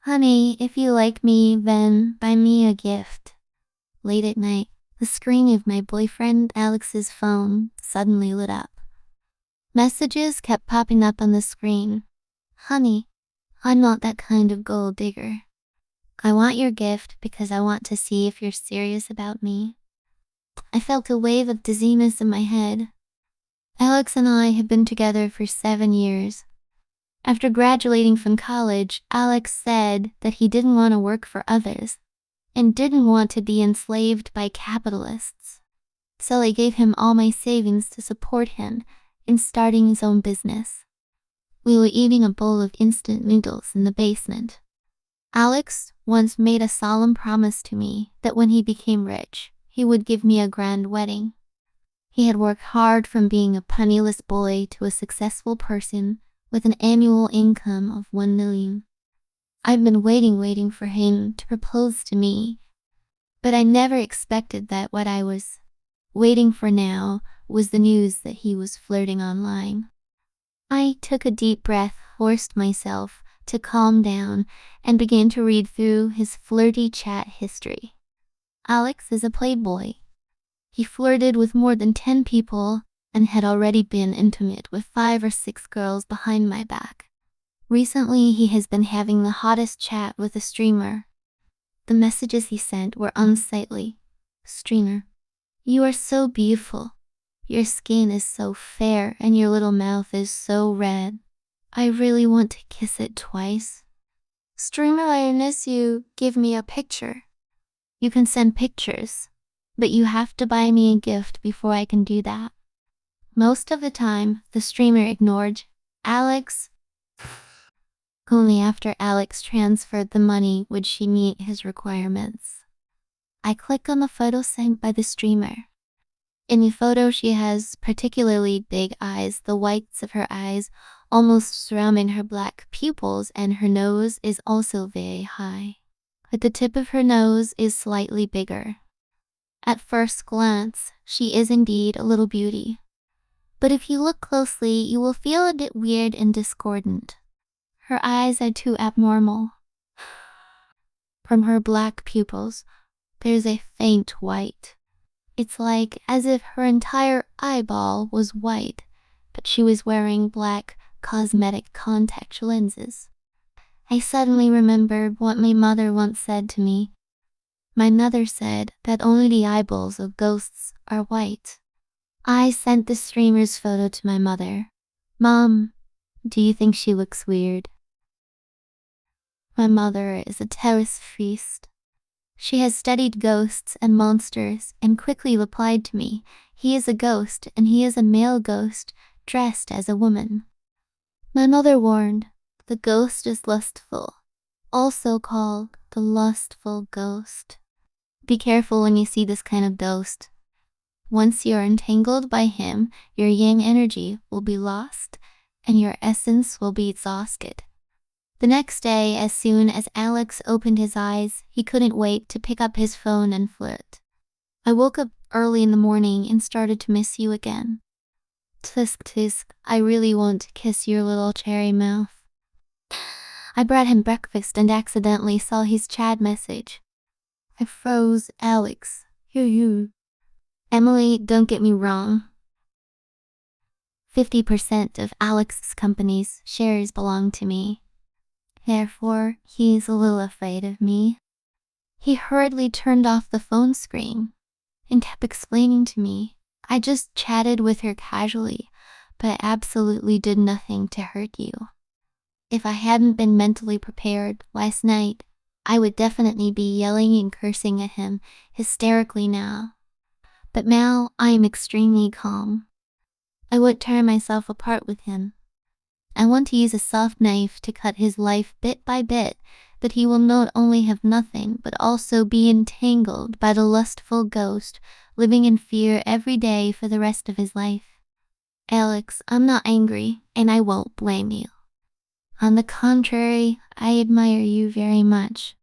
Honey, if you like me, then buy me a gift. Late at night, the screen of my boyfriend Alex's phone suddenly lit up. Messages kept popping up on the screen. Honey, I'm not that kind of gold digger. I want your gift because I want to see if you're serious about me. I felt a wave of dizziness in my head. Alex and I had been together for 7 years. After graduating from college, Alex said that he didn't want to work for others and didn't want to be enslaved by capitalists. So I gave him all my savings to support him in starting his own business. We were eating a bowl of instant noodles in the basement. Alex once made a solemn promise to me that when he became rich, he would give me a grand wedding. He had worked hard from being a penniless boy to a successful person with an annual income of 1 million. I've been waiting for him to propose to me, but I never expected that what I was waiting for now was the news that he was flirting online. I took a deep breath, forced myself to calm down, and began to read through his flirty chat history. Alex is a playboy. He flirted with more than 10 people and had already been intimate with 5 or 6 girls behind my back. Recently, he has been having the hottest chat with a streamer. The messages he sent were unsightly. Streamer, you are so beautiful. Your skin is so fair and your little mouth is so red. I really want to kiss it twice. Streamer, I miss you. Give me a picture. You can send pictures, but you have to buy me a gift before I can do that. Most of the time, the streamer ignored Alex. Only after Alex transferred the money would she meet his requirements. I click on the photo sent by the streamer. In the photo, she has particularly big eyes, the whites of her eyes almost surrounding her black pupils, and her nose is also very high. But the tip of her nose is slightly bigger. At first glance, she is indeed a little beauty. But if you look closely, you will feel a bit weird and discordant. Her eyes are too abnormal. From her black pupils, there's a faint white. It's like as if her entire eyeball was white, but she was wearing black cosmetic contact lenses. I suddenly remembered what my mother once said to me. My mother said that only the eyeballs of ghosts are white. I sent the streamer's photo to my mother. Mom, do you think she looks weird? My mother is a terrace priest. She has studied ghosts and monsters and quickly replied to me, he is a ghost and he is a male ghost dressed as a woman. My mother warned, the ghost is lustful, also called the lustful ghost. Be careful when you see this kind of ghost. Once you are entangled by him, your yang energy will be lost and your essence will be exhausted. The next day, as soon as Alex opened his eyes, he couldn't wait to pick up his phone and flirt. I woke up early in the morning and started to miss you again. Tisk tisk, I really want to kiss your little cherry mouth. I brought him breakfast and accidentally saw his chat message. I froze. Alex, you. Emily, don't get me wrong. 50% of Alex's company's shares belong to me. Therefore, he is a little afraid of me. He hurriedly turned off the phone screen and kept explaining to me, I just chatted with her casually, but I absolutely did nothing to hurt you. If I hadn't been mentally prepared last night, I would definitely be yelling and cursing at him hysterically now. But now I am extremely calm. I would tear myself apart with him. I want to use a soft knife to cut his life bit by bit, but he will not only have nothing but also be entangled by the lustful ghost, living in fear every day for the rest of his life. Alex, I'm not angry, and I won't blame you. On the contrary, I admire you very much.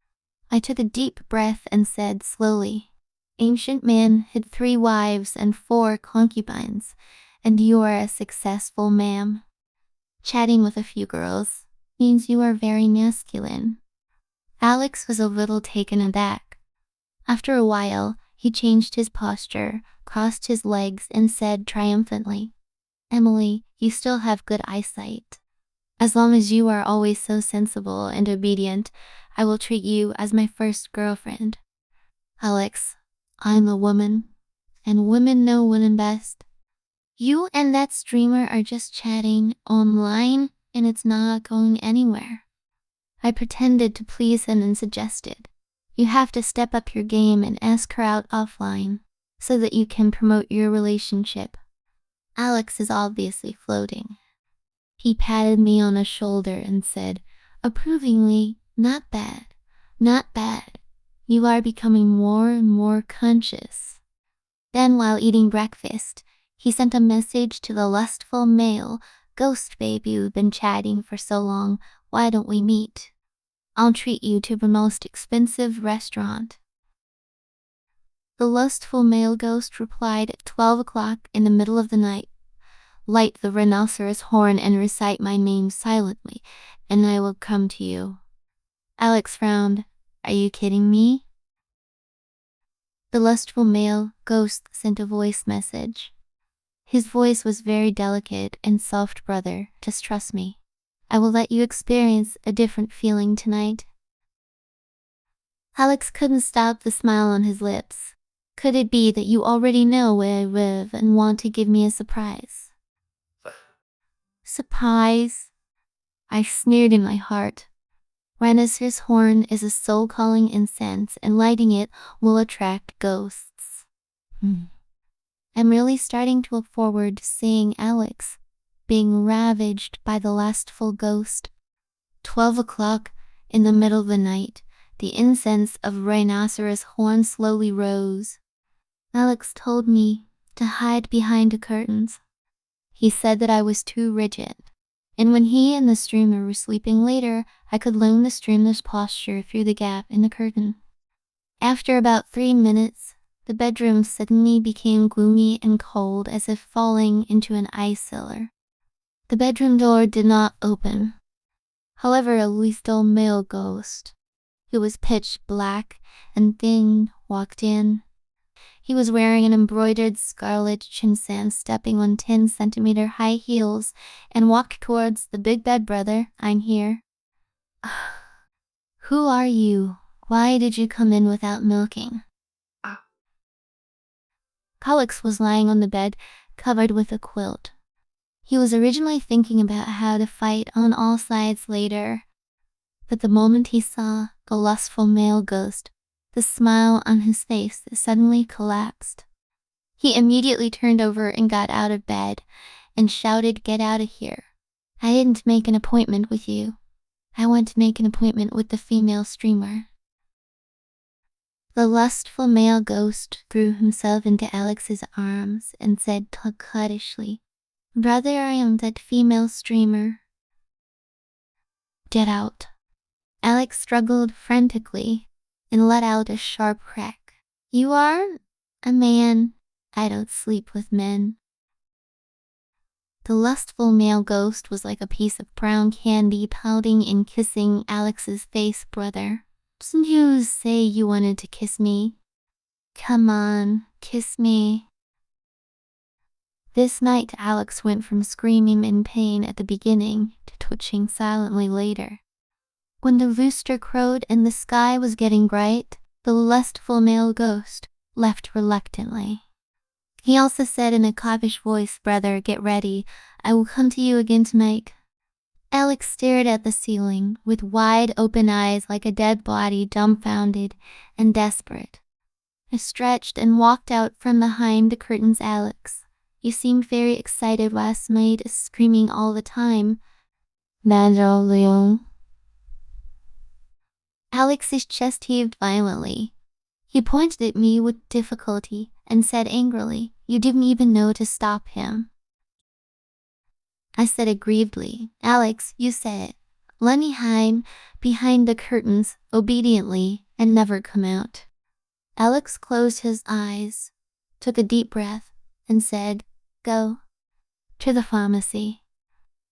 I took a deep breath and said slowly, Ancient man had 3 wives and 4 concubines, and you are a successful man. Chatting with a few girls means you are very masculine. Alex was a little taken aback. After a while, he changed his posture, crossed his legs, and said triumphantly, "Emily, you still have good eyesight. As long as you are always so sensible and obedient, I will treat you as my first girlfriend." "Alex, I'm a woman, and women know women best. You and that streamer are just chatting online, and it's not going anywhere." I pretended to please him and suggested, "You have to step up your game and ask her out offline, so that you can promote your relationship." Alex is obviously floating. He patted me on the shoulder and said, approvingly, "Not bad, not bad. You are becoming more and more conscious." Then, while eating breakfast, he sent a message to the lustful male, "Ghost babe, you've been chatting for so long, why don't we meet? I'll treat you to the most expensive restaurant." The lustful male ghost replied at 12 o'clock in the middle of the night, "Light the rhinoceros horn and recite my name silently, and I will come to you." Alex frowned. "Are you kidding me?" The lustful male ghost sent a voice message. His voice was very delicate and soft. "Brother, just trust me. I will let you experience a different feeling tonight." Alex couldn't stop the smile on his lips. "Could it be that you already know where I live and want to give me a surprise?" "Surprise?" I sneered in my heart. "Rhinoceros horn is a soul-calling incense, and lighting it will attract ghosts." I'm really starting to look forward to seeing Alex being ravaged by the lustful ghost. 12 o'clock in the middle of the night, the incense of rhinoceros horn slowly rose. Alex told me to hide behind the curtains. He said that I was too rigid, and when he and the streamer were sleeping later, I could learn the streamer's posture through the gap in the curtain. After about 3 minutes, the bedroom suddenly became gloomy and cold, as if falling into an ice cellar. The bedroom door did not open. However, a lethal male ghost, who was pitch black and thin, walked in. He was wearing an embroidered scarlet chimpan, stepping on 10-centimeter high heels, and walked towards the big bed. "Brother, I'm here." "Who are you? Why did you come in without milking?" Alex was lying on the bed, covered with a quilt. He was originally thinking about how to fight on all sides later, but the moment he saw the lustful male ghost, the smile on his face suddenly collapsed. He immediately turned over and got out of bed and shouted, "Get out of here. I didn't make an appointment with you. I want to make an appointment with the female streamer." The lustful male ghost threw himself into Alex's arms and said coquettishly, "Brother, I am that female streamer. Get out." Alex struggled frantically and let out a sharp crack. "You are a man. I don't sleep with men." The lustful male ghost was like a piece of brown candy, pouting and kissing Alex's face. "Brother, didn't you say you wanted to kiss me? Come on, kiss me." This night, Alex went from screaming in pain at the beginning to twitching silently later. When the rooster crowed and the sky was getting bright, the lustful male ghost left reluctantly. He also said in a coppish voice, "Brother, get ready. I will come to you again tonight." Alex stared at the ceiling with wide open eyes like a dead body, dumbfounded and desperate. I stretched and walked out from behind the curtains. "Alex, you seemed very excited last night, screaming all the time." "Leon." Alex's chest heaved violently. He pointed at me with difficulty and said angrily, "You didn't even know to stop him." I said aggrievedly, "Alex, you said it. Let me hide behind the curtains obediently and never come out." Alex closed his eyes, took a deep breath, and said, "Go to the pharmacy."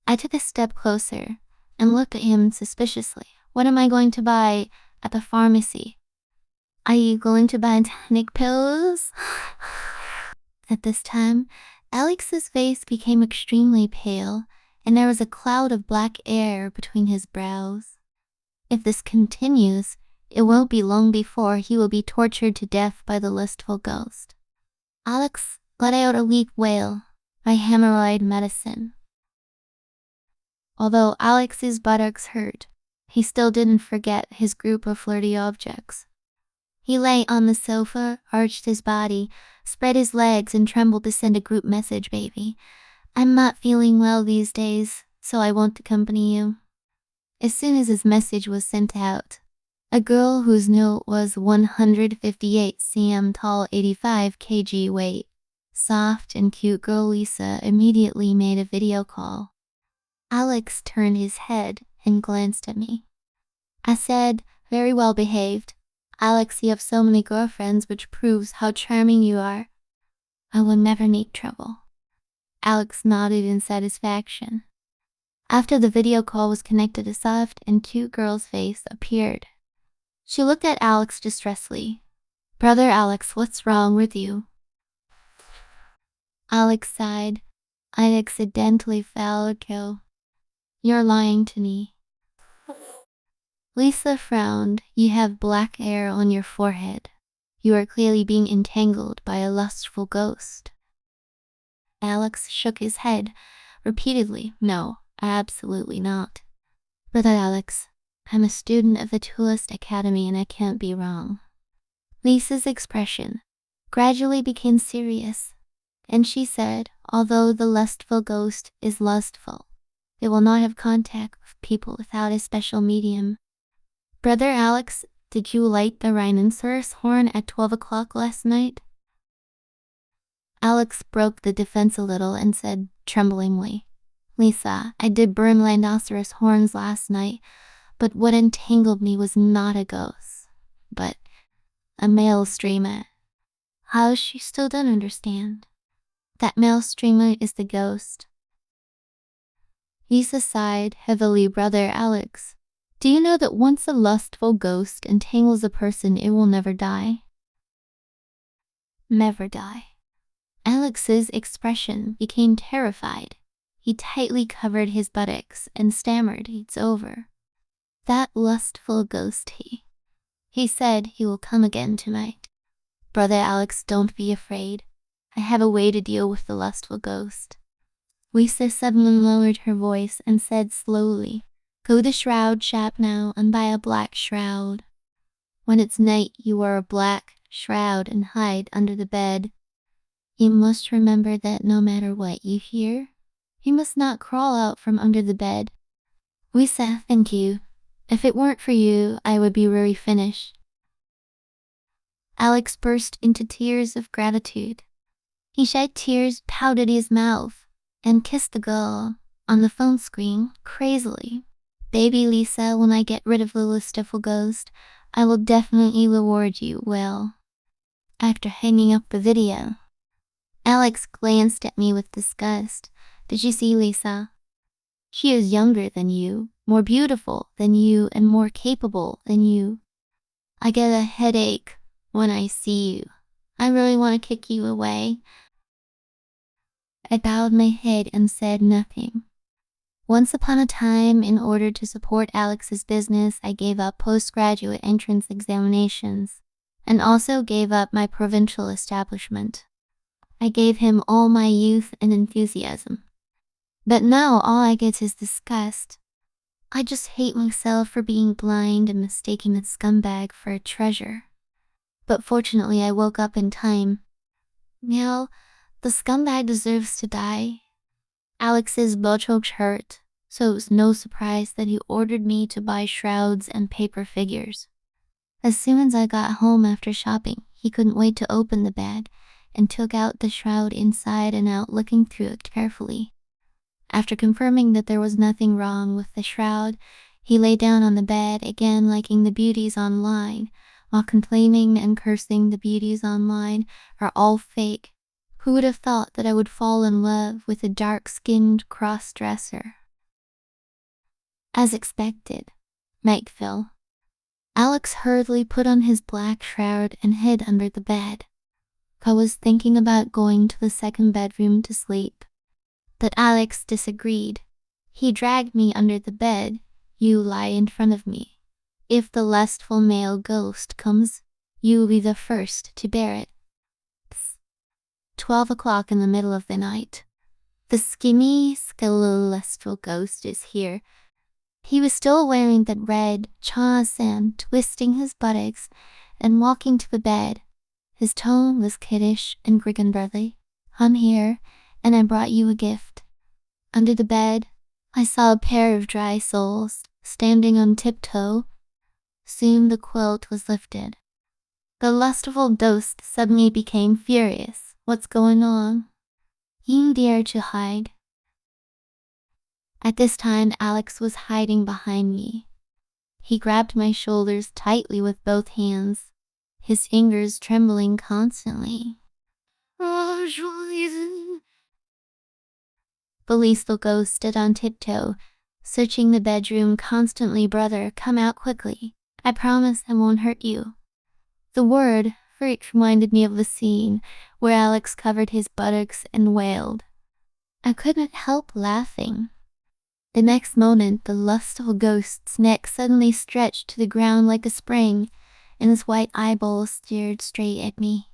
I took a step closer and looked at him suspiciously. "What am I going to buy?" at the pharmacy. Are you going to buy tonic pills? At this time, Alex's face became extremely pale, and there was a cloud of black air between his brows. If this continues, it won't be long before he will be tortured to death by the lustful ghost. Alex let out a weak wail. My hemorrhoid medicine. Although Alex's buttocks hurt, he still didn't forget his group of flirty objects. He lay on the sofa, arched his body, spread his legs, and trembled to send a group message, baby. I'm not feeling well these days, so I won't accompany you. As soon as his message was sent out, a girl whose note was 158 cm tall, 85 kg weight, soft and cute girl Lisa immediately made a video call. Alex turned his head and glanced at me. I said, very well behaved. Alex, you have so many girlfriends, which proves how charming you are. I will never need trouble. Alex nodded in satisfaction. After the video call was connected, a soft and cute girl's face appeared. She looked at Alex distressfully. Brother Alex, what's wrong with you? Alex sighed. I accidentally fell a kill. You're lying to me. Lisa frowned. You have black hair on your forehead. You are clearly being entangled by a lustful ghost. Alex shook his head repeatedly. No, absolutely not. Brother Alex, I'm a student of the Tourist Academy and I can't be wrong. Lisa's expression gradually became serious, and she said, although the lustful ghost is lustful, it will not have contact with people without a special medium. Brother Alex, did you light the rhinoceros horn at 12 o'clock last night? Alex broke the defense a little and said tremblingly, Lisa, I did burn rhinoceros horns last night, but what entangled me was not a ghost, but a male streamer. How she still don't understand. That male streamer is the ghost. Lisa sighed heavily. Brother Alex, do you know that once a lustful ghost entangles a person, it will never die? Never die. Alex's expression became terrified. He tightly covered his buttocks and stammered, It's over. That lustful ghost, he said he will come again tonight. Brother Alex, don't be afraid. I have a way to deal with the lustful ghost. Lisa suddenly lowered her voice and said slowly, Go to the shroud shop now and buy a black shroud. When it's night, you wear a black shroud and hide under the bed. You must remember that no matter what you hear, you must not crawl out from under the bed. Lisa, thank you. If it weren't for you, I would be really finished. Alex burst into tears of gratitude. He shed tears, pouted his mouth, and kissed the girl on the phone screen crazily. Baby Lisa, when I get rid of the lustful ghost, I will definitely reward you well. After hanging up the video, Alex glanced at me with disgust. Did you see Lisa? She is younger than you, more beautiful than you, and more capable than you. I get a headache when I see you. I really want to kick you away. I bowed my head and said nothing. Once upon a time, in order to support Alex's business, I gave up postgraduate entrance examinations and also gave up my provincial establishment. I gave him all my youth and enthusiasm. But now all I get is disgust. I just hate myself for being blind and mistaking a scumbag for a treasure. But fortunately I woke up in time. Now, the scumbag deserves to die. Alex's buttocks hurt, so it was no surprise that he ordered me to buy shrouds and paper figures. As soon as I got home after shopping, he couldn't wait to open the bag and took out the shroud inside and out, looking through it carefully. After confirming that there was nothing wrong with the shroud, he lay down on the bed again, liking the beauties online, while complaining and cursing the beauties online are all fake. Who would have thought that I would fall in love with a dark-skinned cross-dresser? As expected, night fell. Alex hurriedly put on his black shroud and hid under the bed. I was thinking about going to the second bedroom to sleep, but Alex disagreed. He dragged me under the bed. You lie in front of me. If the lustful male ghost comes, you'll be the first to bear it. 12 o'clock in the middle of the night. The skinny, skeletal lustful ghost is here. He was still wearing that red cha-san, twisting his buttocks and walking to the bed. His tone was kiddish and brotherly. I'm here, and I brought you a gift. Under the bed, I saw a pair of dry soles, standing on tiptoe. Soon the quilt was lifted. The lustful ghost suddenly became furious. What's going on? You dare to hide? At this time, Alex was hiding behind me. He grabbed my shoulders tightly with both hands, his fingers trembling constantly. The lethal ghost stood on tiptoe, searching the bedroom constantly. Brother, come out quickly. I promise I won't hurt you. The word freak reminded me of the scene where Alex covered his buttocks and wailed. I couldn't help laughing. The next moment, the lustful ghost's neck suddenly stretched to the ground like a spring, and his white eyeballs stared straight at me.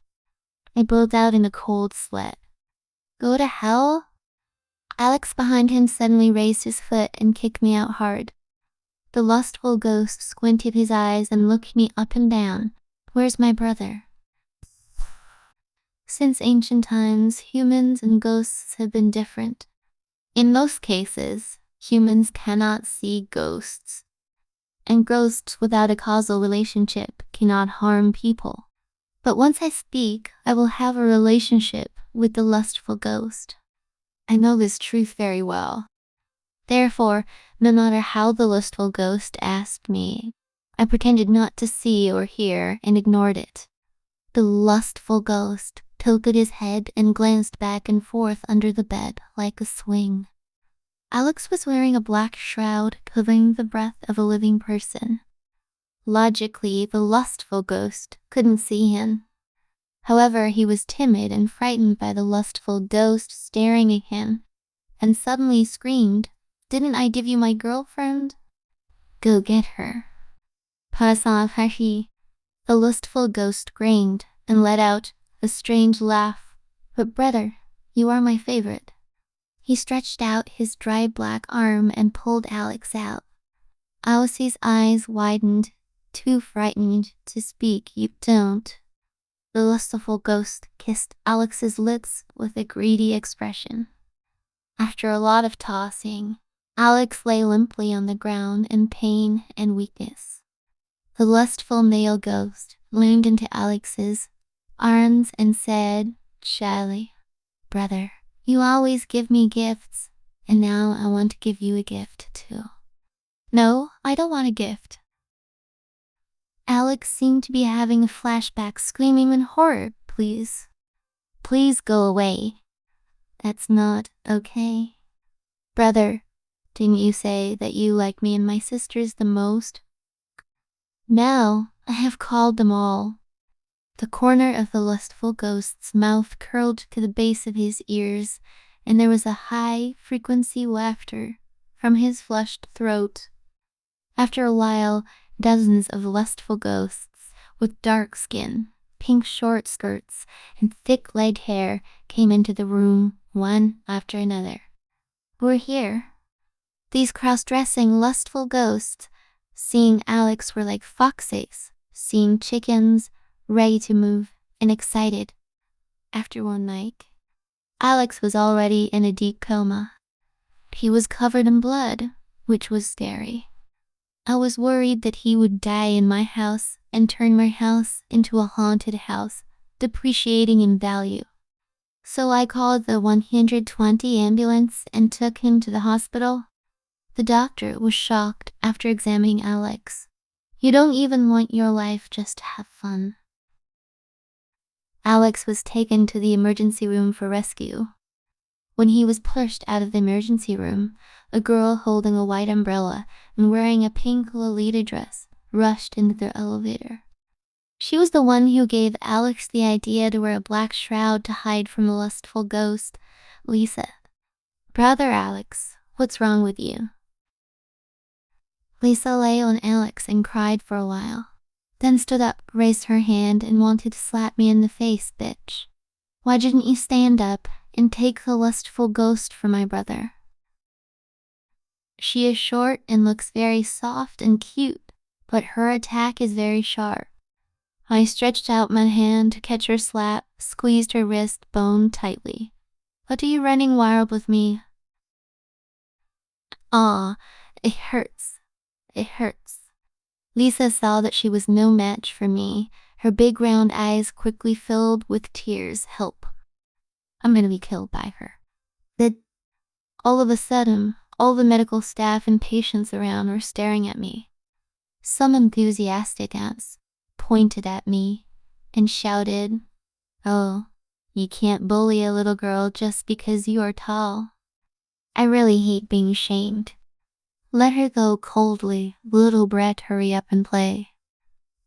I broke out in a cold sweat. Go to hell? Alex behind him suddenly raised his foot and kicked me out hard. The lustful ghost squinted his eyes and looked me up and down. Where's my brother? Since ancient times, humans and ghosts have been different. In most cases, humans cannot see ghosts, and ghosts without a causal relationship cannot harm people. But once I speak, I will have a relationship with the lustful ghost. I know this truth very well. Therefore, no matter how the lustful ghost asked me, I pretended not to see or hear and ignored it. The lustful ghost tilted his head and glanced back and forth under the bed like a swing. Alex was wearing a black shroud covering the breath of a living person. Logically, the lustful ghost couldn't see him. However, he was timid and frightened by the lustful ghost staring at him, and suddenly screamed, "Didn't I give you my girlfriend? Go get her." The lustful ghost grinned and let out a strange laugh. But brother, you are my favorite. He stretched out his dry black arm and pulled Alex out. Alice's eyes widened, too frightened to speak. You don't. The lustful ghost kissed Alex's lips with a greedy expression. After a lot of tossing, Alex lay limply on the ground in pain and weakness. The lustful male ghost leaned into Alex's arms and said, shyly, brother, you always give me gifts, and now I want to give you a gift too. No, I don't want a gift. Alex seemed to be having a flashback, screaming in horror. Please. Please go away. That's not okay. Brother, didn't you say that you like me and my sisters the most? No, I have called them all. The corner of the lustful ghost's mouth curled to the base of his ears, and there was a high-frequency laughter from his flushed throat. After a while, dozens of lustful ghosts with dark skin, pink short skirts, and thick-legged hair came into the room, one after another. We're here. These cross-dressing lustful ghosts, seeing Alex, were like foxes, seeing chickens, ready to move and excited. After one night, Alex was already in a deep coma. He was covered in blood, which was scary. I was worried that he would die in my house and turn my house into a haunted house, depreciating in value. So I called the 120 ambulance and took him to the hospital. The doctor was shocked after examining Alex. You don't even want your life just to have fun. Alex was taken to the emergency room for rescue. When he was pushed out of the emergency room, a girl holding a white umbrella and wearing a pink Lolita dress rushed into the elevator. She was the one who gave Alex the idea to wear a black shroud to hide from the lustful ghost, Lisa. "Brother Alex, what's wrong with you?" Lisa lay on Alex and cried for a while, then stood up, raised her hand, and wanted to slap me in the face. "Bitch. Why didn't you stand up and take the lustful ghost for my brother?" She is short and looks very soft and cute, but her attack is very sharp. I stretched out my hand to catch her slap, squeezed her wrist bone tightly. "What are you running wild with me?" "Aw, it hurts. It hurts." Lisa saw that she was no match for me. Her big round eyes quickly filled with tears. "Help. I'm gonna be killed by her." All of a sudden, all the medical staff and patients around were staring at me. Some enthusiastic ants pointed at me and shouted, "Oh, you can't bully a little girl just because you are tall." I really hate being shamed. "Let her go coldly, little brat, hurry up and play."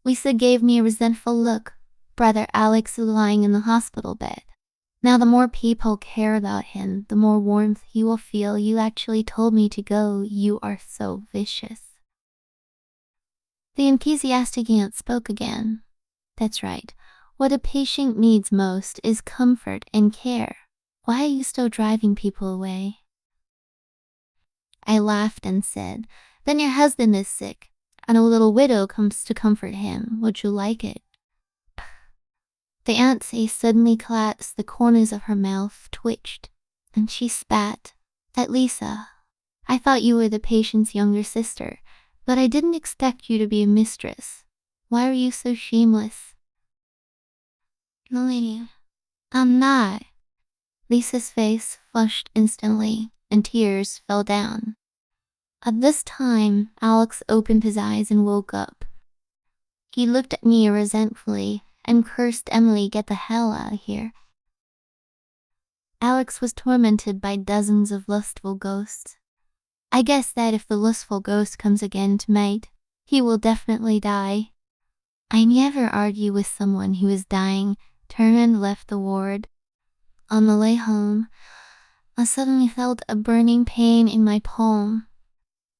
Lisa gave me a resentful look. Brother Alex is lying in the hospital bed. Now the more people care about him, the more warmth he will feel. "You actually told me to go. You are so vicious." The enthusiastic aunt spoke again. "That's right. What a patient needs most is comfort and care. Why are you still driving people away?" I laughed and said, "Then your husband is sick, and a little widow comes to comfort him. Would you like it?" The aunt's face suddenly collapsed, the corners of her mouth twitched, and she spat at Lisa. "I thought you were the patient's younger sister, but I didn't expect you to be a mistress. Why are you so shameless?" "No, lady, I'm not." Lisa's face flushed instantly, and tears fell down. At this time, Alex opened his eyes and woke up. He looked at me resentfully and cursed, "Emily, get the hell out of here." Alex was tormented by dozens of lustful ghosts. I guess that if the lustful ghost comes again tonight, he will definitely die. I never argue with someone who is dying. Turned and left the ward. On the way home, I suddenly felt a burning pain in my palm.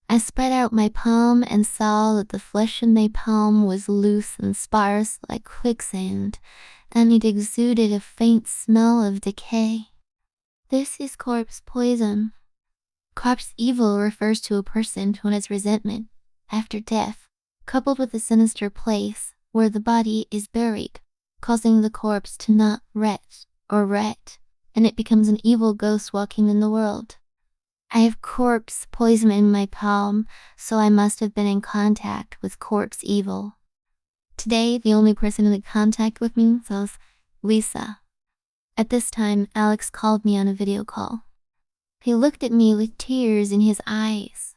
I spread out my palm and saw that the flesh in my palm was loose and sparse like quicksand, and it exuded a faint smell of decay. This is corpse poison. Corpse evil refers to a person who has resentment after death, coupled with a sinister place where the body is buried, causing the corpse to not rest or rot, and it becomes an evil ghost walking in the world. I have corpse poison in my palm, so I must have been in contact with corpse evil. Today, the only person in contact with me was Lisa. At this time, Alex called me on a video call. He looked at me with tears in his eyes.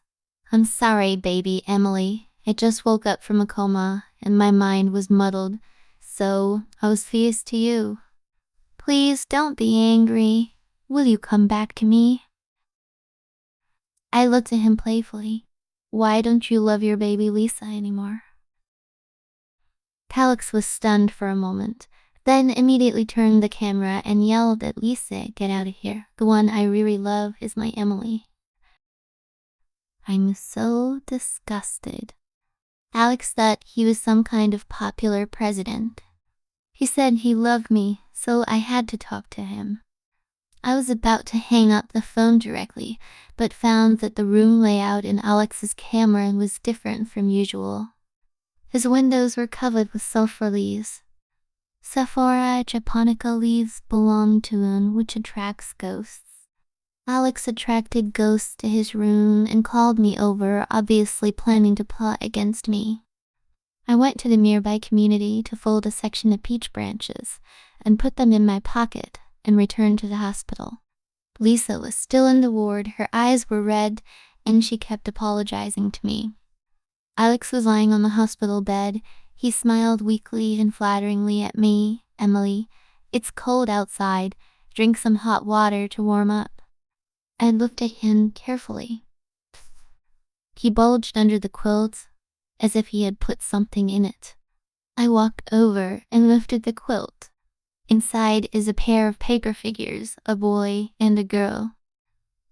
"I'm sorry, baby Emily. I just woke up from a coma, and my mind was muddled, so I was fierce to you. Please don't be angry. Will you come back to me?" I looked at him playfully. "Why don't you love your baby Lisa anymore?" Alex was stunned for a moment, then immediately turned the camera and yelled at Lisa, "Get out of here. The one I really love is my Emily." I'm so disgusted. Alex thought he was some kind of popular president. He said he loved me, so I had to talk to him. I was about to hang up the phone directly, but found that the room layout in Alex's camera was different from usual. His windows were covered with sulfur leaves. Sephora japonica leaves belong to one which attracts ghosts. Alex attracted ghosts to his room and called me over, obviously planning to plot against me. I went to the nearby community to fold a section of peach branches and put them in my pocket and returned to the hospital. Lisa was still in the ward, her eyes were red, and she kept apologizing to me. Alex was lying on the hospital bed. He smiled weakly and flatteringly at me. "Emily, it's cold outside. Drink some hot water to warm up." I looked at him carefully. He bulged under the quilt, as if he had put something in it. I walked over and lifted the quilt. Inside is a pair of paper figures, a boy and a girl.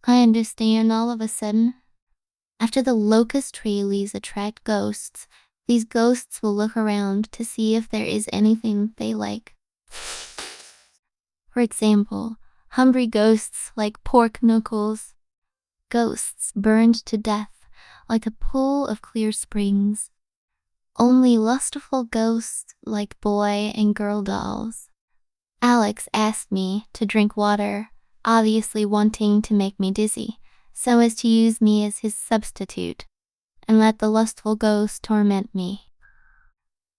I understand all of a sudden. After the locust tree leaves attract ghosts, these ghosts will look around to see if there is anything they like. For example, hungry ghosts like pork knuckles. Ghosts burned to death like a pool of clear springs. Only lustful ghosts like boy and girl dolls. Alex asked me to drink water, obviously wanting to make me dizzy, so as to use me as his substitute, and let the lustful ghost torment me.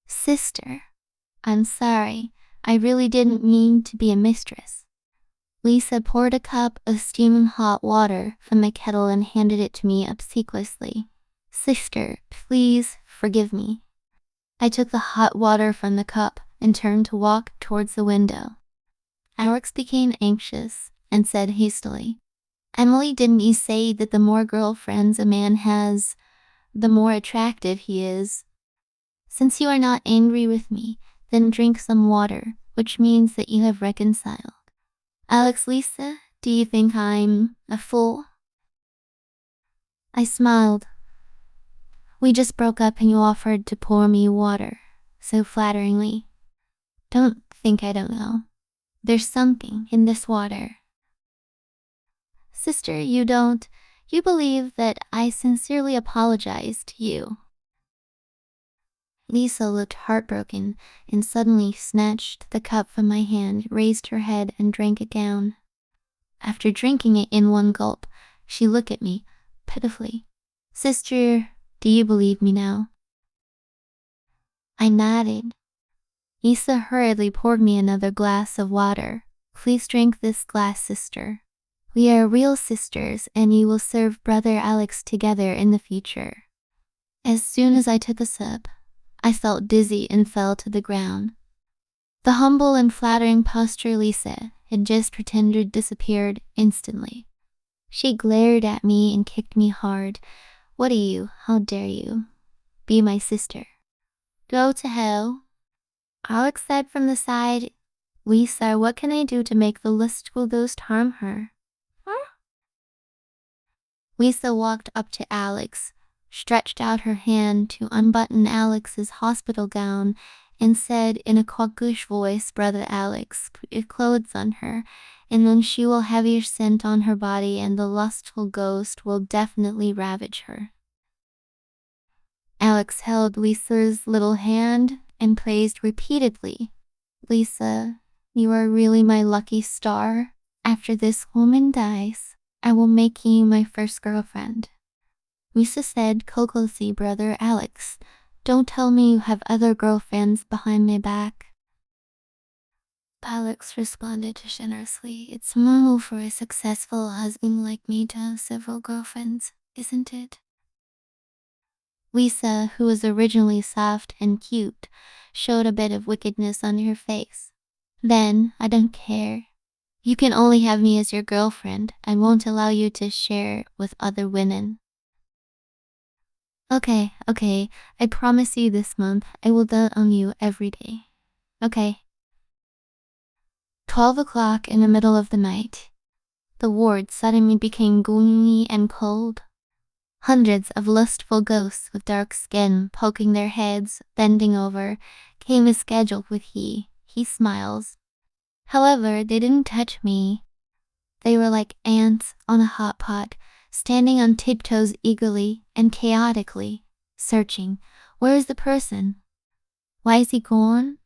Sister, I'm sorry, I really didn't mean to be a mistress. Lisa poured a cup of steaming hot water from the kettle and handed it to me obsequiously. Sister, please forgive me. I took the hot water from the cup and turned to walk towards the window. Alex became anxious and said hastily, Emily, didn't you say that the more girlfriends a man has, the more attractive he is? Since you are not angry with me, then drink some water, which means that you have reconciled. Alex, Lisa, do you think I'm a fool? I smiled. We just broke up and you offered to pour me water, so flatteringly. Don't think I don't know. There's something in this water. Sister, you believe that I sincerely apologize to you. Lisa looked heartbroken and suddenly snatched the cup from my hand, raised her head and drank it down. After drinking it in one gulp, she looked at me pitifully. Sister, do you believe me now? I nodded. Lisa hurriedly poured me another glass of water. Please drink this glass, sister. We are real sisters and you will serve brother Alex together in the future. As soon as I took a sip, I felt dizzy and fell to the ground. The humble and flattering posture Lisa had just pretended disappeared instantly. She glared at me and kicked me hard. What are you? How dare you? Be my sister. Go to hell. Alex said from the side. Lisa, what can I do to make the lustful ghost harm her? Huh? Lisa walked up to Alex, stretched out her hand to unbutton Alex's hospital gown, and said in a coquettish voice, Brother Alex, put your clothes on her, and then she will have your scent on her body and the lustful ghost will definitely ravage her. Alex held Lisa's little hand and praised repeatedly. Lisa, you are really my lucky star. After this woman dies, I will make you my first girlfriend. Lisa said cociously, Brother Alex, don't tell me you have other girlfriends behind my back. Alex responded generously. It's normal for a successful husband like me to have several girlfriends, isn't it? Lisa, who was originally soft and cute, showed a bit of wickedness on her face. Then, I don't care. You can only have me as your girlfriend. I won't allow you to share with other women. Okay, I promise you this month I will dote on you every day. Okay. 12 o'clock in the middle of the night. The ward suddenly became gloomy and cold. Hundreds of lustful ghosts with dark skin poking their heads, bending over, came as scheduled with he smiles. However, they didn't touch me. They were like ants on a hot pot, standing on tiptoes eagerly and chaotically, searching. Where is the person? Why is he gone?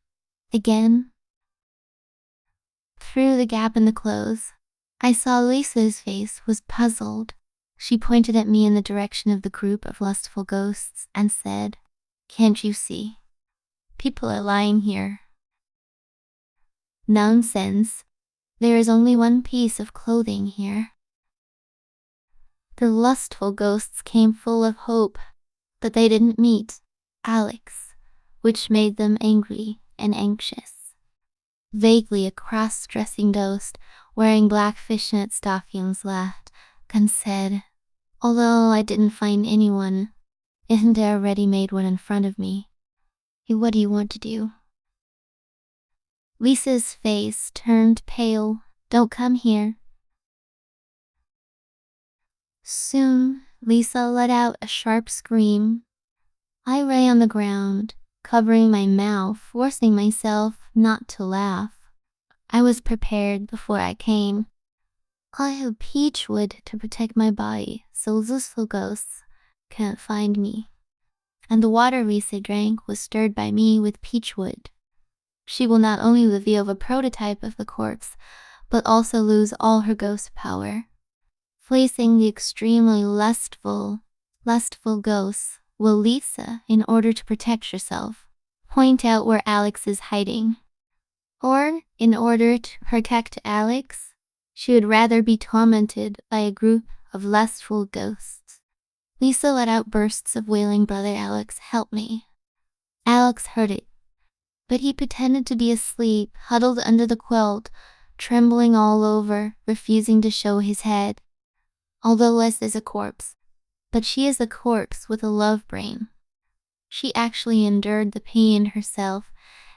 Again? Through the gap in the clothes, I saw Lisa's face was puzzled. She pointed at me in the direction of the group of lustful ghosts and said, Can't you see? People are lying here. Nonsense. There is only one piece of clothing here. The lustful ghosts came full of hope, but they didn't meet Alex, which made them angry and anxious. Vaguely a cross-dressing ghost, wearing black fishnet stockings laughed and said, Although I didn't find anyone, Isn't there a ready-made one in front of me? What do you want to do? Lisa's face turned pale. Don't come here. Soon, Lisa let out a sharp scream. I lay on the ground, covering my mouth, forcing myself not to laugh. I was prepared before I came. I have peach wood to protect my body, so lustful ghosts can't find me. And the water Lisa drank was stirred by me with peach wood. She will not only reveal the prototype of the corpse, but also lose all her ghost power. Placing the extremely lustful ghosts will Lisa, in order to protect herself, point out where Alex is hiding. Or, in order to protect Alex, she would rather be tormented by a group of lustful ghosts. Lisa let out bursts of wailing. Brother Alex, help me. Alex heard it, but he pretended to be asleep, huddled under the quilt, trembling all over, refusing to show his head. Although Les is a corpse, but she is a corpse with a love brain. She actually endured the pain herself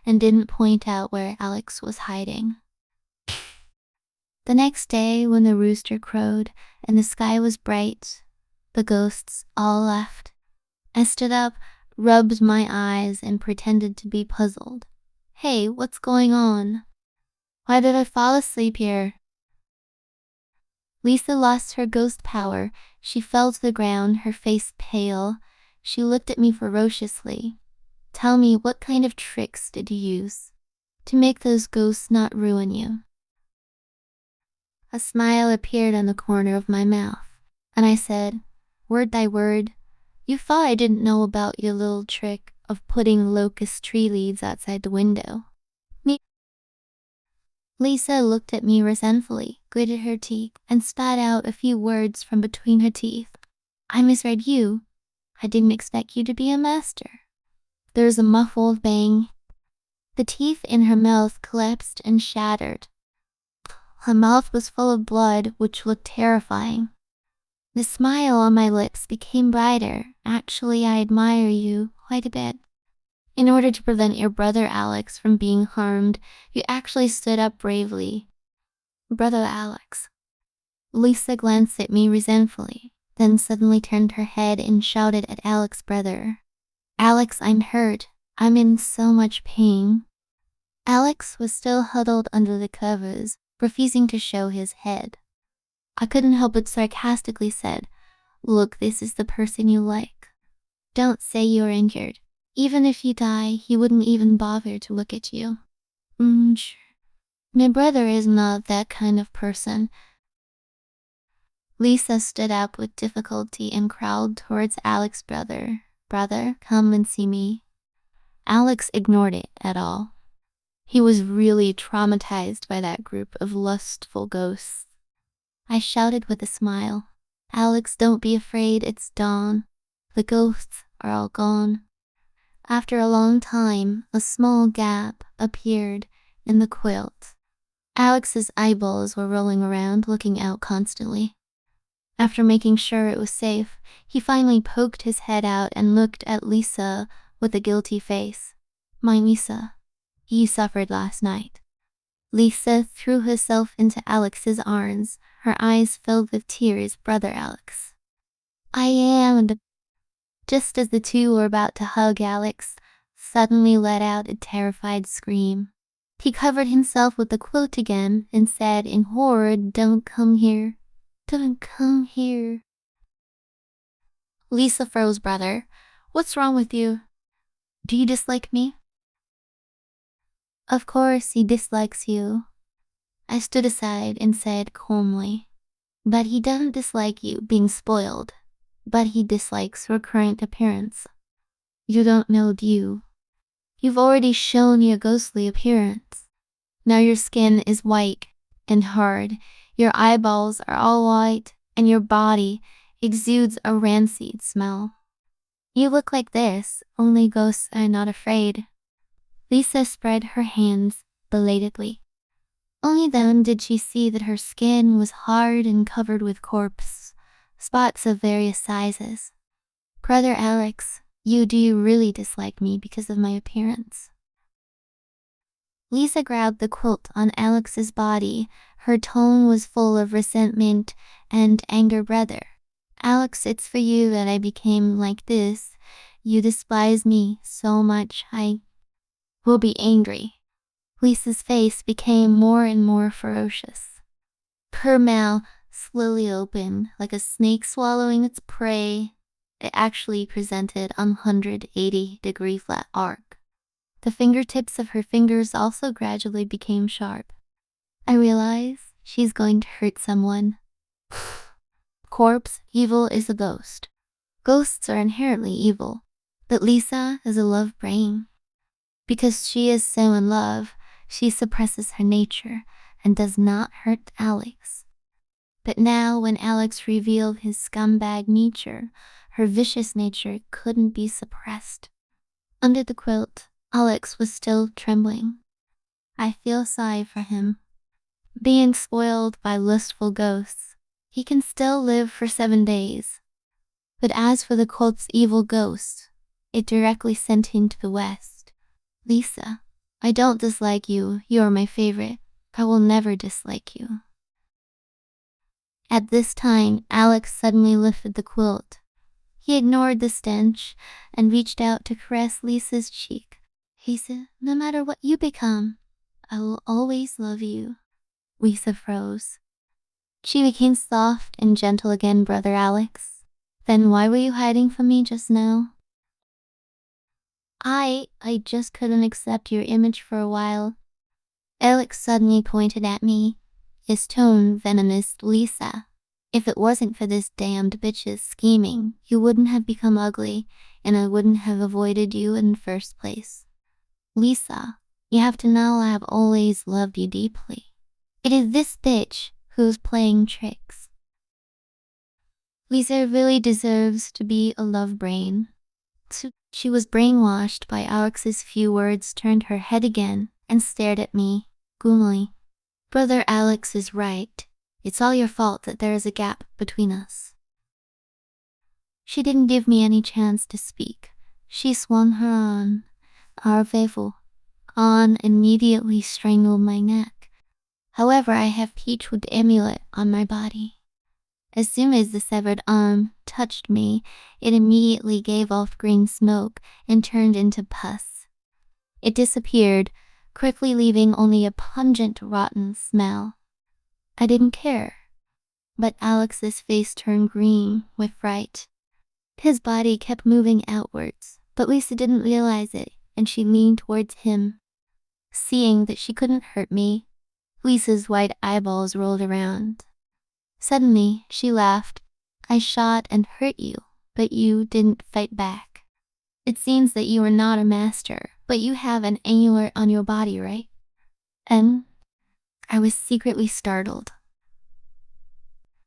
and didn't point out where Alex was hiding. The next day, when the rooster crowed and the sky was bright, the ghosts all left. I stood up, rubbed my eyes, and pretended to be puzzled. Hey, what's going on? Why did I fall asleep here? Lisa lost her ghost power. She fell to the ground, her face pale. She looked at me ferociously. Tell me, what kind of tricks did you use to make those ghosts not ruin you? A smile appeared on the corner of my mouth, and I said, word by word, you thought I didn't know about your little trick of putting locust tree leaves outside the window. Lisa looked at me resentfully, gritted her teeth, and spat out a few words from between her teeth. I misread you. I didn't expect you to be a master. There was a muffled bang. The teeth in her mouth collapsed and shattered. Her mouth was full of blood, which looked terrifying. The smile on my lips became brighter. Actually, I admire you quite a bit. In order to prevent your brother Alex from being harmed, you actually stood up bravely. Brother Alex. Lisa glanced at me resentfully, then suddenly turned her head and shouted at Alex's brother. Alex, I'm hurt. I'm in so much pain. Alex was still huddled under the covers, refusing to show his head. I couldn't help but sarcastically said, look, this is the person you like. Don't say you're injured. Even if you die, he wouldn't even bother to look at you. Sure. My brother is not that kind of person. Lisa stood up with difficulty and crawled towards Alex's brother. Brother, come and see me. Alex ignored it at all. He was really traumatized by that group of lustful ghosts. I shouted with a smile, Alex, don't be afraid, it's dawn. The ghosts are all gone. After a long time, a small gap appeared in the quilt. Alex's eyeballs were rolling around, looking out constantly. After making sure it was safe, he finally poked his head out and looked at Lisa with a guilty face. My Lisa, you suffered last night. Lisa threw herself into Alex's arms, her eyes filled with tears. Brother Alex. I am. Just as the two were about to hug, Alex suddenly let out a terrified scream. He covered himself with the quilt again and said in horror, don't come here. Don't come here. Lisa froze. Brother, what's wrong with you? Do you dislike me? Of course he dislikes you. I stood aside and said calmly, but he doesn't dislike you being spoiled, but he dislikes your current appearance. You don't know, do you? You've already shown your ghostly appearance. Now your skin is white and hard, your eyeballs are all white, and your body exudes a rancid smell. You look like this, only ghosts are not afraid. Lisa spread her hands belatedly. Only then did she see that her skin was hard and covered with corpse spots of various sizes. Brother Alex, do you really dislike me because of my appearance? Lisa grabbed the quilt on Alex's body. Her tone was full of resentment and anger. Brother Alex, it's for you that I became like this. You despise me so much, I will be angry. Lisa's face became more and more ferocious. Her mouth slowly opened, like a snake swallowing its prey. It actually presented a 180-degree flat arc. The fingertips of her fingers also gradually became sharp. I realize she's going to hurt someone. Corpse, evil is a ghost. Ghosts are inherently evil. But Lisa is a love brain. Because she is so in love, she suppresses her nature and does not hurt Alex. But now when Alex revealed his scumbag nature, her vicious nature couldn't be suppressed. Under the quilt, Alex was still trembling. I feel sorry for him. Being spoiled by lustful ghosts, he can still live for 7 days. But as for the cult's evil ghost, it directly sent him to the west. Lisa, I don't dislike you. You are my favorite. I will never dislike you. At this time, Alex suddenly lifted the quilt. He ignored the stench and reached out to caress Lisa's cheek. He said, no matter what you become, I will always love you. Lisa froze. She became soft and gentle again. Brother Alex, then why were you hiding from me just now? I just couldn't accept your image for a while. Alex suddenly pointed at me, his tone venomous. Lisa, if it wasn't for this damned bitch's scheming, you wouldn't have become ugly, and I wouldn't have avoided you in the first place. Lisa, you have to know I have always loved you deeply. It is this bitch who's playing tricks. Lisa really deserves to be a love brain. She was brainwashed by Alex's few words, turned her head again, and stared at me, gloomily. Brother Alex is right. It's all your fault that there is a gap between us. She didn't give me any chance to speak. She swung her on, our faithful, on immediately strangled my neck. However, I have Peachwood amulet on my body. As soon as the severed arm touched me, it immediately gave off green smoke and turned into pus. It disappeared, quickly leaving only a pungent, rotten smell. I didn't care. But Alex's face turned green with fright. His body kept moving outwards, but Lisa didn't realize it, and she leaned towards him. Seeing that she couldn't hurt me, Lisa's white eyeballs rolled around. Suddenly, she laughed. I shot and hurt you, but you didn't fight back. It seems that you are not a master, but you have an amulet on your body, right? And I was secretly startled.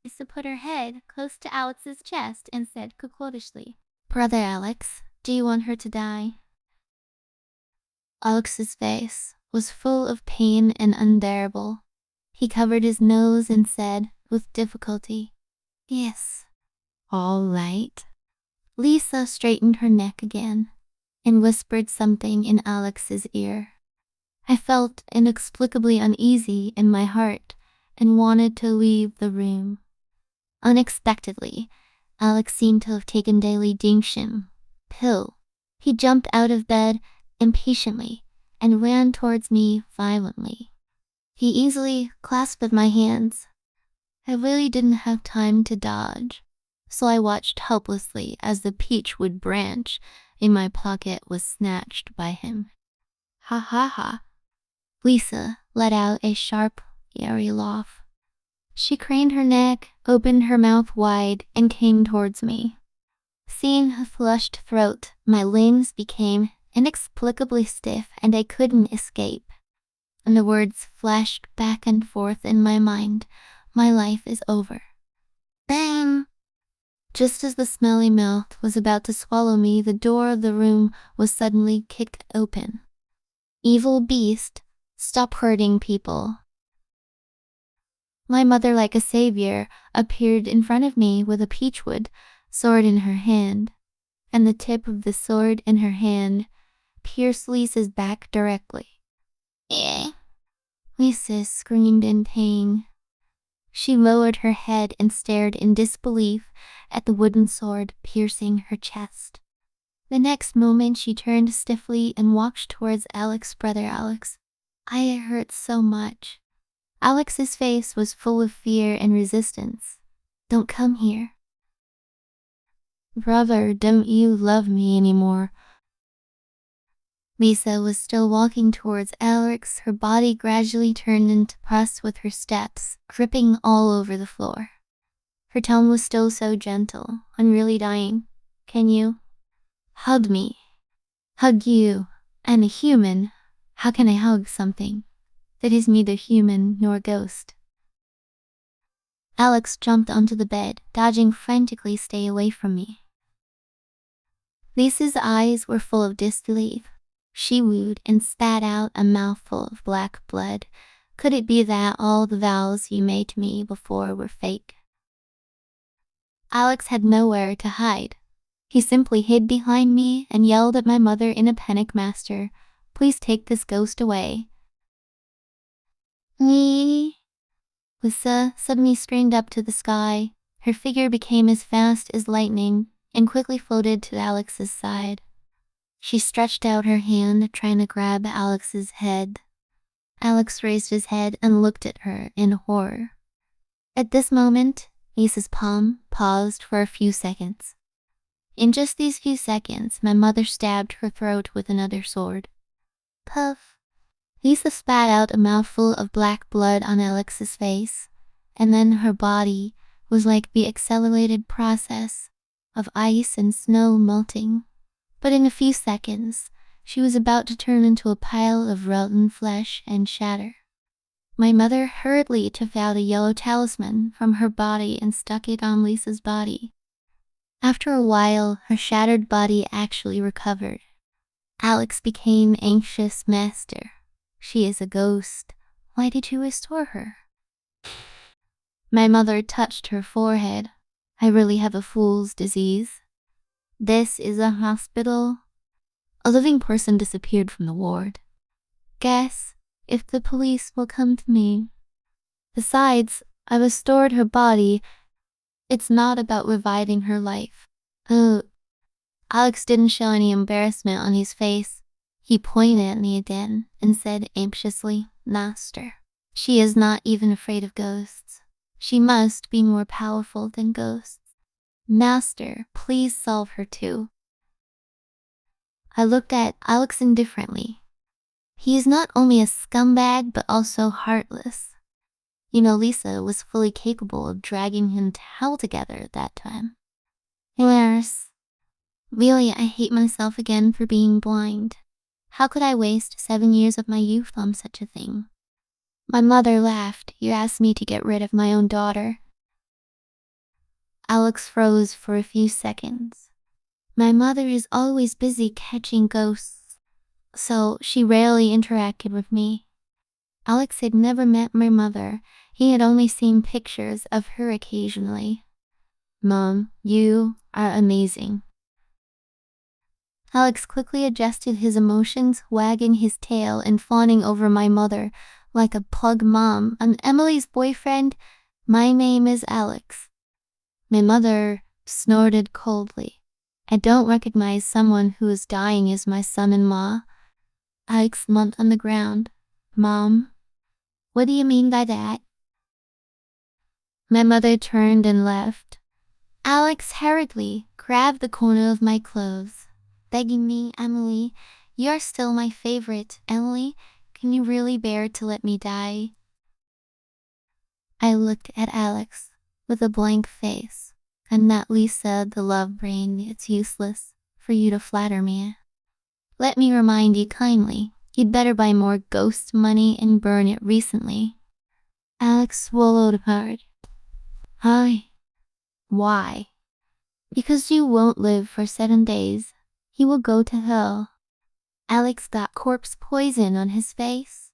Lisa put her head close to Alex's chest and said coquettishly, Brother Alex, do you want her to die? Alex's face was full of pain and unbearable. He covered his nose and said, with difficulty, Yes. All right. Lisa straightened her neck again and whispered something in Alex's ear. I felt inexplicably uneasy in my heart and wanted to leave the room. Unexpectedly, Alex seemed to have taken daily dinkshin pill. He jumped out of bed impatiently and ran towards me violently. He easily clasped my hands. I really didn't have time to dodge, so I watched helplessly as the peachwood branch in my pocket was snatched by him. Ha ha ha. Lisa let out a sharp, eerie laugh. She craned her neck, opened her mouth wide, and came towards me. Seeing her flushed throat, my limbs became inexplicably stiff and I couldn't escape. And the words flashed back and forth in my mind. My life is over. Bang! Just as the smelly mouth was about to swallow me, the door of the room was suddenly kicked open. Evil beast, stop hurting people. My mother, like a savior, appeared in front of me with a peachwood sword in her hand. and the tip of the sword in her hand pierced Lisa's back directly. Eh? Lisa screamed in pain. She lowered her head and stared in disbelief at the wooden sword piercing her chest. The next moment she turned stiffly and walked towards Alex's brother. Alex, I hurt so much. Alex's face was full of fear and resistance. Don't come here. Brother, don't you love me anymore? Lisa was still walking towards Alex, her body gradually turned into pus with her steps dripping all over the floor. Her tone was still so gentle. I'm really dying. Can you hug me? Hug you? I'm a human. How can I hug something that is neither human nor ghost? Alex jumped onto the bed, dodging frantically. Stay away from me. Lisa's eyes were full of disbelief. She wooed and spat out a mouthful of black blood. Could it be that all the vows you made to me before were fake? Alex had nowhere to hide. He simply hid behind me and yelled at my mother in a panic. Master, please take this ghost away. Me? Lisa suddenly screamed up to the sky. Her figure became as fast as lightning and quickly floated to Alex's side. She stretched out her hand, trying to grab Alex's head. Alex raised his head and looked at her in horror. At this moment, Lisa's palm paused for a few seconds. In just these few seconds, my mother stabbed her throat with another sword. Puff! Lisa spat out a mouthful of black blood on Alex's face, and then her body was like the accelerated process of ice and snow melting. But in a few seconds, she was about to turn into a pile of rotten flesh and shatter. My mother hurriedly took out a yellow talisman from her body and stuck it on Lisa's body. After a while, her shattered body actually recovered. Alex became anxious. Master, she is a ghost. Why did you restore her? My mother touched her forehead. I really have a fool's disease. This is a hospital. A living person disappeared from the ward. Guess if the police will come to me. Besides, I restored her body. It's not about reviving her life. Oh. Alex didn't show any embarrassment on his face. He pointed at me again and said anxiously, Master, she is not even afraid of ghosts. She must be more powerful than ghosts. Master, please solve her too. I looked at Alex indifferently. He is not only a scumbag, but also heartless. You know, Lisa was fully capable of dragging him to hell together at that time. Hilarious. Really, I hate myself again for being blind. How could I waste 7 years of my youth on such a thing? My mother laughed. You asked me to get rid of my own daughter. Alex froze for a few seconds. My mother is always busy catching ghosts, so she rarely interacted with me. Alex had never met my mother. He had only seen pictures of her occasionally. Mom, you are amazing. Alex quickly adjusted his emotions, wagging his tail and fawning over my mother like a pug. Mom, I'm Emily's boyfriend. My name is Alex. My mother snorted coldly. I don't recognize someone who is dying as my son-in-law. Alex slumped on the ground. Mom, what do you mean by that? My mother turned and left. Alex hurriedly grabbed the corner of my clothes, begging me, Emily, you're still my favorite. Emily, can you really bear to let me die? I looked at Alex with a blank face, and Natalie said, the love brain, it's useless for you to flatter me. Let me remind you kindly, you'd better buy more ghost money and burn it recently. Alex swallowed hard. Why? Because you won't live for 7 days. You will go to hell. Alex got corpse poison on his face.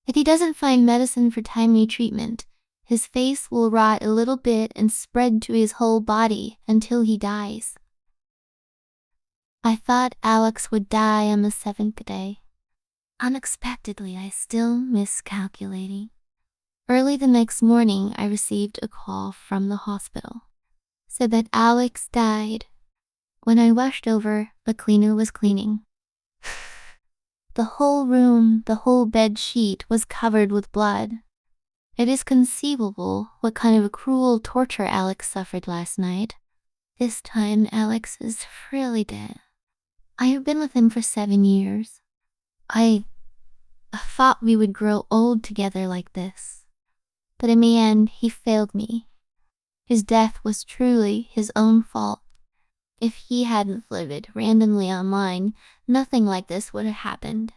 If he doesn't find medicine for timely treatment, his face will rot a little bit and spread to his whole body until he dies. I thought Alex would die on the 7th day. Unexpectedly, I still miscalculating. Early the next morning, I received a call from the hospital. Said that Alex died. When I rushed over, the cleaner was cleaning. The whole room, the whole bed sheet was covered with blood. It is conceivable what kind of a cruel torture Alex suffered last night. This time, Alex is really dead. I have been with him for 7 years. I thought we would grow old together like this. But in the end, he failed me. His death was truly his own fault. If he hadn't flirted randomly online, nothing like this would have happened.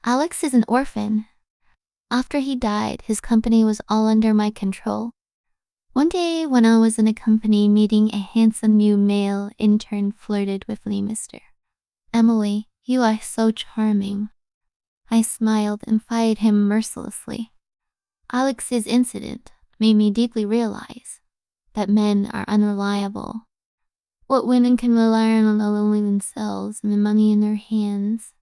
Alex is an orphan. After he died, his company was all under my control. One day, when I was in a company meeting, a handsome new male intern flirted with me, Mr. Emily, you are so charming. I smiled and fired him mercilessly. Alex's incident made me deeply realize that men are unreliable. What women can rely on are only themselves and the money in their hands.